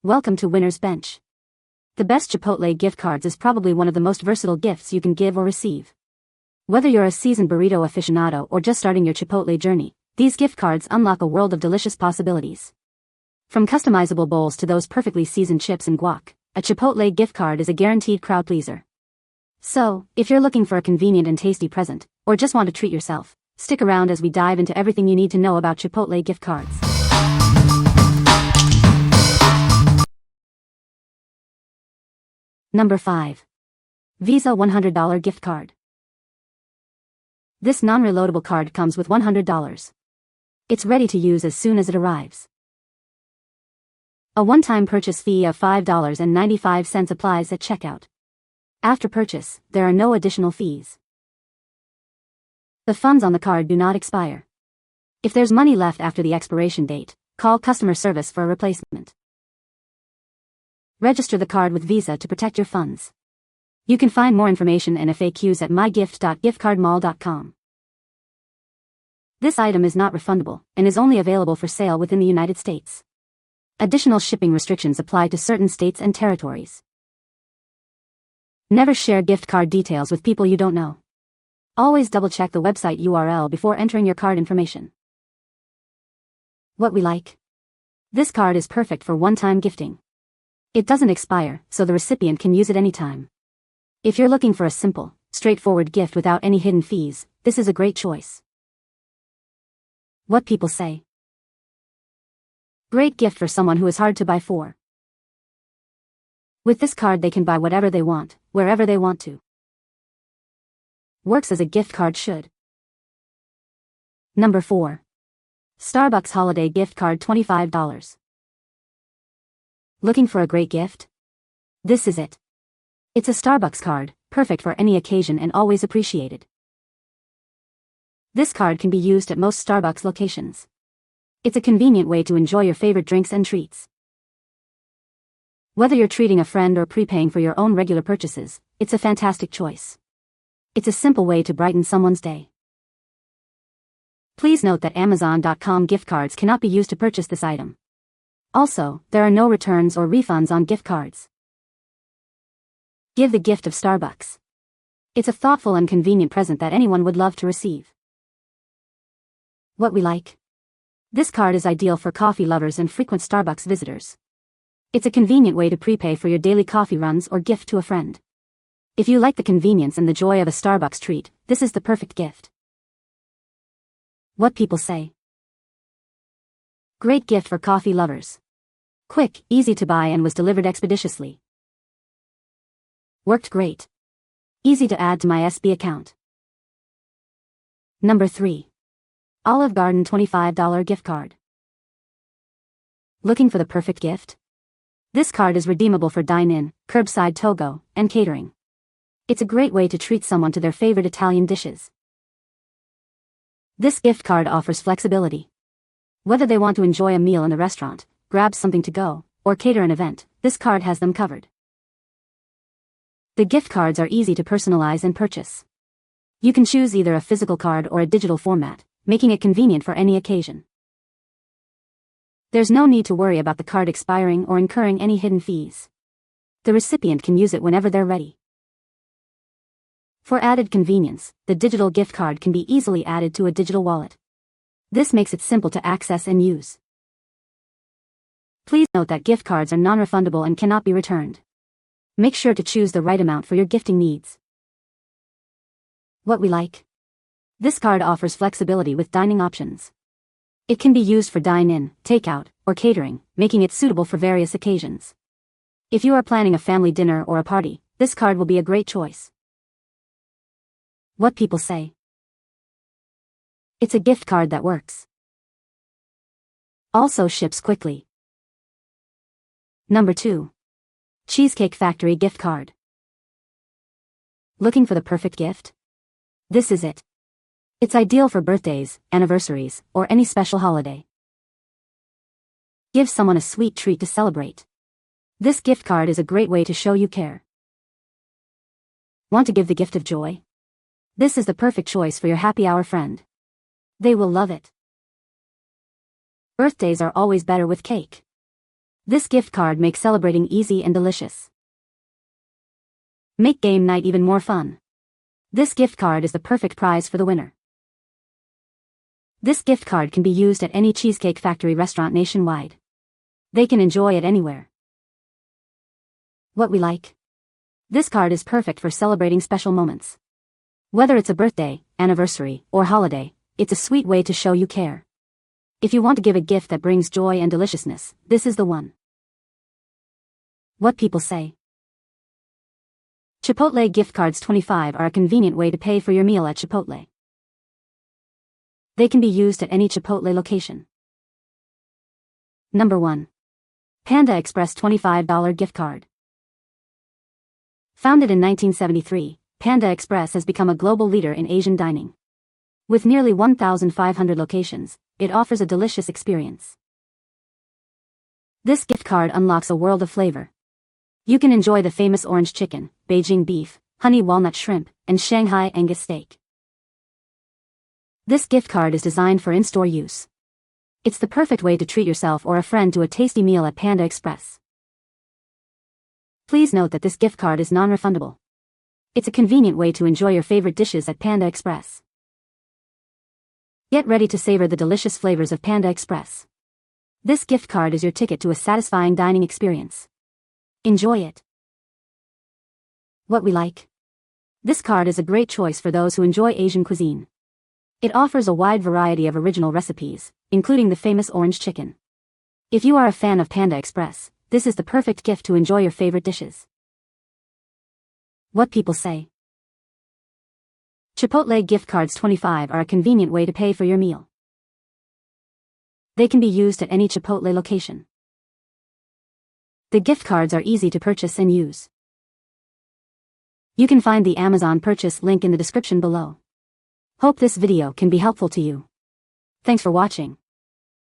Welcome to Winner's Bench. The best Chipotle gift cards is probably one of the most versatile gifts you can give or receive. Whether you're a seasoned burrito aficionado or just starting your Chipotle journey, these gift cards unlock a world of delicious possibilities. From customizable bowls to those perfectly seasoned chips and guac, a Chipotle gift card is a guaranteed crowd pleaser. So, if you're looking for a convenient and tasty present, or just want to treat yourself, stick around as we dive into everything you need to know about Chipotle gift cards. Number 5. Visa $100 Gift Card. This non-reloadable card comes with $100. It's ready to use as soon as it arrives. A one-time purchase fee of $5.95 applies at checkout. After purchase, there are no additional fees. The funds on the card do not expire. If there's money left after the expiration date, call customer service for a replacement. Register the card with Visa to protect your funds. You can find more information and FAQs at mygift.giftcardmall.com. This item is not refundable and is only available for sale within the United States. Additional shipping restrictions apply to certain states and territories. Never share gift card details with people you don't know. Always double-check the website URL before entering your card information. What we like. This card is perfect for one-time gifting. It doesn't expire, so the recipient can use it anytime. If you're looking for a simple, straightforward gift without any hidden fees, this is a great choice. What people say. Great gift for someone who is hard to buy for. With this card they can buy whatever they want, wherever they want to. Works as a gift card should. Number 4. Starbucks Holiday Gift Card $25. Looking for a great gift? This is it. It's a Starbucks card, perfect for any occasion and always appreciated. This card can be used at most Starbucks locations. It's a convenient way to enjoy your favorite drinks and treats. Whether you're treating a friend or prepaying for your own regular purchases, it's a fantastic choice. It's a simple way to brighten someone's day. Please note that Amazon.com gift cards cannot be used to purchase this item. Also, there are no returns or refunds on gift cards. Give the gift of Starbucks. It's a thoughtful and convenient present that anyone would love to receive. What we like. This card is ideal for coffee lovers and frequent Starbucks visitors. It's a convenient way to prepay for your daily coffee runs or gift to a friend. If you like the convenience and the joy of a Starbucks treat, this is the perfect gift. What people say. Great gift for coffee lovers. Quick, easy to buy and was delivered expeditiously. Worked great. Easy to add to my SB account. Number 3. Olive Garden $25 Gift Card. Looking for the perfect gift? This card is redeemable for dine-in, curbside to-go, and catering. It's a great way to treat someone to their favorite Italian dishes. This gift card offers flexibility. Whether they want to enjoy a meal in the restaurant, grab something to go, or cater an event, this card has them covered. The gift cards are easy to personalize and purchase. You can choose either a physical card or a digital format, making it convenient for any occasion. There's no need to worry about the card expiring or incurring any hidden fees. The recipient can use it whenever they're ready. For added convenience, the digital gift card can be easily added to a digital wallet. This makes it simple to access and use. Please note that gift cards are non-refundable and cannot be returned. Make sure to choose the right amount for your gifting needs. What we like. This card offers flexibility with dining options. It can be used for dine-in, takeout, or catering, making it suitable for various occasions. If you are planning a family dinner or a party, this card will be a great choice. What people say. It's a gift card that works. Also ships quickly. Number 2. Cheesecake Factory Gift Card. Looking for the perfect gift? This is it. It's ideal for birthdays, anniversaries, or any special holiday. Give someone a sweet treat to celebrate. This gift card is a great way to show you care. Want to give the gift of joy? This is the perfect choice for your happy hour friend. They will love it. Birthdays are always better with cake. This gift card makes celebrating easy and delicious. Make game night even more fun. This gift card is the perfect prize for the winner. This gift card can be used at any Cheesecake Factory restaurant nationwide. They can enjoy it anywhere. What we like. This card is perfect for celebrating special moments. Whether it's a birthday, anniversary, or holiday, it's a sweet way to show you care. If you want to give a gift that brings joy and deliciousness, this is the one. What people say. Chipotle Gift Cards 25 are a convenient way to pay for your meal at Chipotle. They can be used at any Chipotle location. Number 1. Panda Express $25 Gift Card. Founded in 1973, Panda Express has become a global leader in Asian dining. With nearly 1,500 locations, it offers a delicious experience. This gift card unlocks a world of flavor. You can enjoy the famous orange chicken, Beijing beef, honey walnut shrimp, and Shanghai Angus steak. This gift card is designed for in-store use. It's the perfect way to treat yourself or a friend to a tasty meal at Panda Express. Please note that this gift card is non-refundable. It's a convenient way to enjoy your favorite dishes at Panda Express. Get ready to savor the delicious flavors of Panda Express. This gift card is your ticket to a satisfying dining experience. Enjoy it. What we like. This card is a great choice for those who enjoy Asian cuisine. It offers a wide variety of original recipes, including the famous orange chicken. If you are a fan of Panda Express, this is the perfect gift to enjoy your favorite dishes. What people say. Chipotle Gift Cards 25 are a convenient way to pay for your meal. They can be used at any Chipotle location. The gift cards are easy to purchase and use. You can find the Amazon purchase link in the description below. Hope this video can be helpful to you. Thanks for watching.